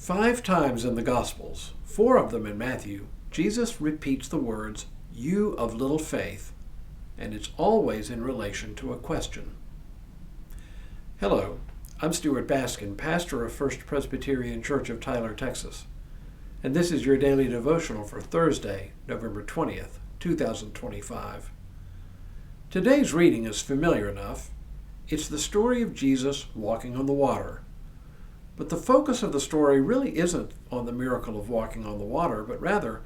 5 times in the Gospels, 4 of them in Matthew, Jesus repeats the words, "You of little faith," and it's always in relation to a question. Hello, I'm Stuart Baskin, pastor of First Presbyterian Church of Tyler, Texas, and this is your daily devotional for Thursday, November 20th, 2025. Today's reading is familiar enough. It's the story of Jesus walking on the water. But the focus of the story really isn't on the miracle of walking on the water, but rather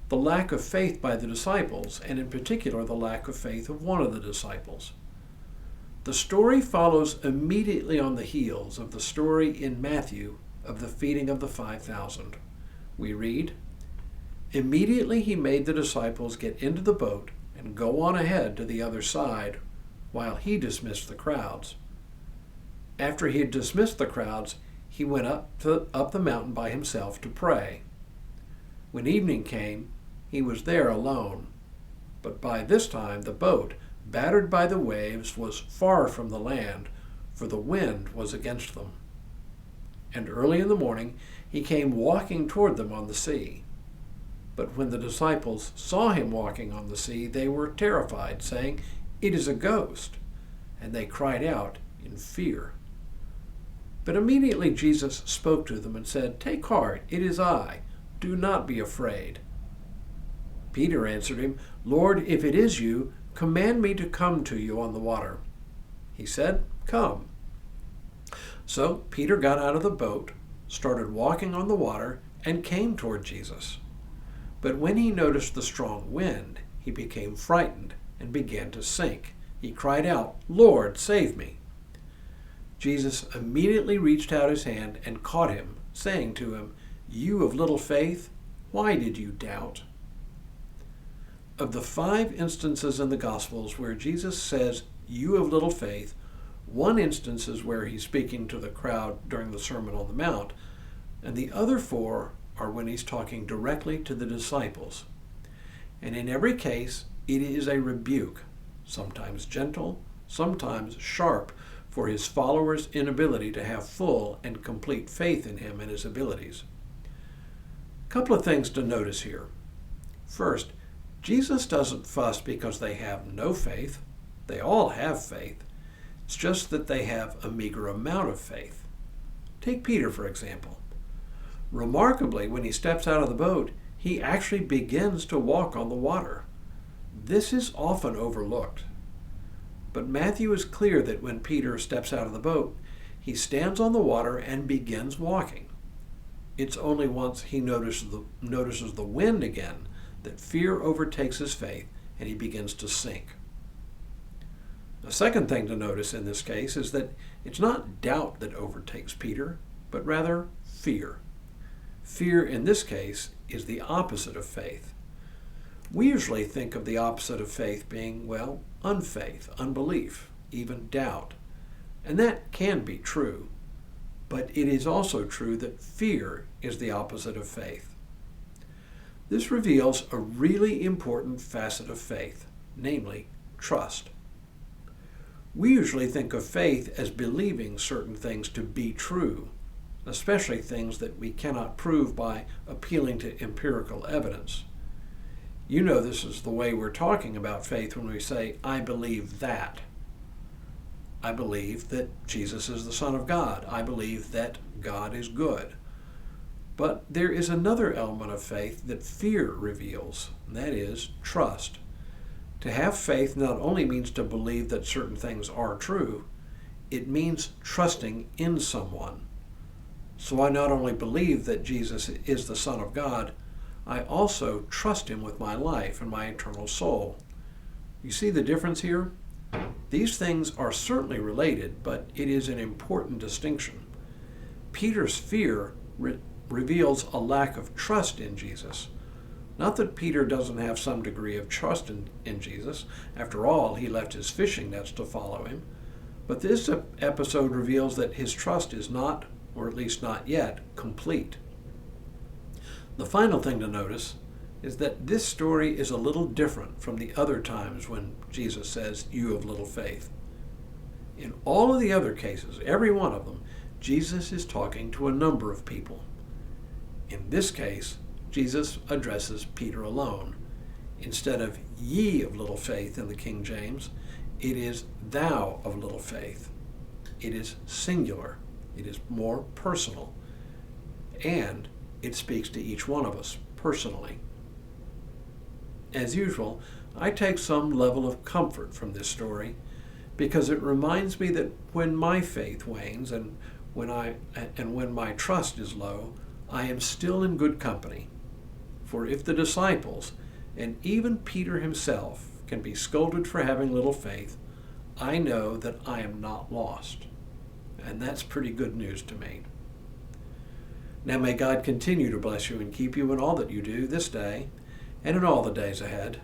the lack of faith by the disciples, and in particular the lack of faith of one of the disciples. The story follows immediately on the heels of the story in Matthew of the feeding of the 5,000. We read, "Immediately he made the disciples get into the boat and go on ahead to the other side, while he dismissed the crowds. After he had dismissed the crowds, he went up the mountain by himself to pray. When evening came, he was there alone. But by this time the boat, battered by the waves, was far from the land, for the wind was against them. And early in the morning he came walking toward them on the sea. But when the disciples saw him walking on the sea, they were terrified, saying, 'It is a ghost,' and they cried out in fear. But immediately Jesus spoke to them and said, 'Take heart, it is I. Do not be afraid.' Peter answered him, 'Lord, if it is you, command me to come to you on the water.' He said, 'Come.' So Peter got out of the boat, started walking on the water, and came toward Jesus. But when he noticed the strong wind, he became frightened and began to sink. He cried out, 'Lord, save me.' Jesus immediately reached out his hand and caught him, saying to him, 'You of little faith, why did you doubt?'" Of the 5 instances in the Gospels where Jesus says, "You of little faith," one instance is where he's speaking to the crowd during the Sermon on the Mount, and the other 4 are when he's talking directly to the disciples. And in every case, it is a rebuke, sometimes gentle, sometimes sharp, for his followers' inability to have full and complete faith in him and his abilities. A couple of things to notice here. First, Jesus doesn't fuss because they have no faith. They all have faith. It's just that they have a meager amount of faith. Take Peter, for example. Remarkably, when he steps out of the boat, he actually begins to walk on the water. This is often overlooked. But Matthew is clear that when Peter steps out of the boat, he stands on the water and begins walking. It's only once he notices the wind again that fear overtakes his faith and he begins to sink. The second thing to notice in this case is that it's not doubt that overtakes Peter, but rather fear. Fear in this case is the opposite of faith. We usually think of the opposite of faith being, well, unfaith, unbelief, even doubt. And that can be true. But it is also true that fear is the opposite of faith. This reveals a really important facet of faith, namely trust. We usually think of faith as believing certain things to be true, especially things that we cannot prove by appealing to empirical evidence. You know this is the way we're talking about faith when we say, "I believe that." I believe that Jesus is the Son of God. I believe that God is good. But there is another element of faith that fear reveals, and that is trust. To have faith not only means to believe that certain things are true, it means trusting in someone. So I not only believe that Jesus is the Son of God, I also trust him with my life and my eternal soul. You see the difference here? These things are certainly related, but it is an important distinction. Peter's fear reveals a lack of trust in Jesus. Not that Peter doesn't have some degree of trust in Jesus. After all, he left his fishing nets to follow him. But this episode reveals that his trust is not, or at least not yet, complete. The final thing to notice is that this story is a little different from the other times when Jesus says, "You of little faith." In all of the other cases, every one of them, Jesus is talking to a number of people. In this case, Jesus addresses Peter alone. Instead of ye of little faith in the King James, it is thou of little faith. It is singular. It is more personal. And it speaks to each one of us personally. As usual, I take some level of comfort from this story because it reminds me that when my faith wanes and when my trust is low, I am still in good company. For if the disciples, and even Peter himself, can be scolded for having little faith, I know that I am not lost. And that's pretty good news to me. Now may God continue to bless you and keep you in all that you do this day and in all the days ahead.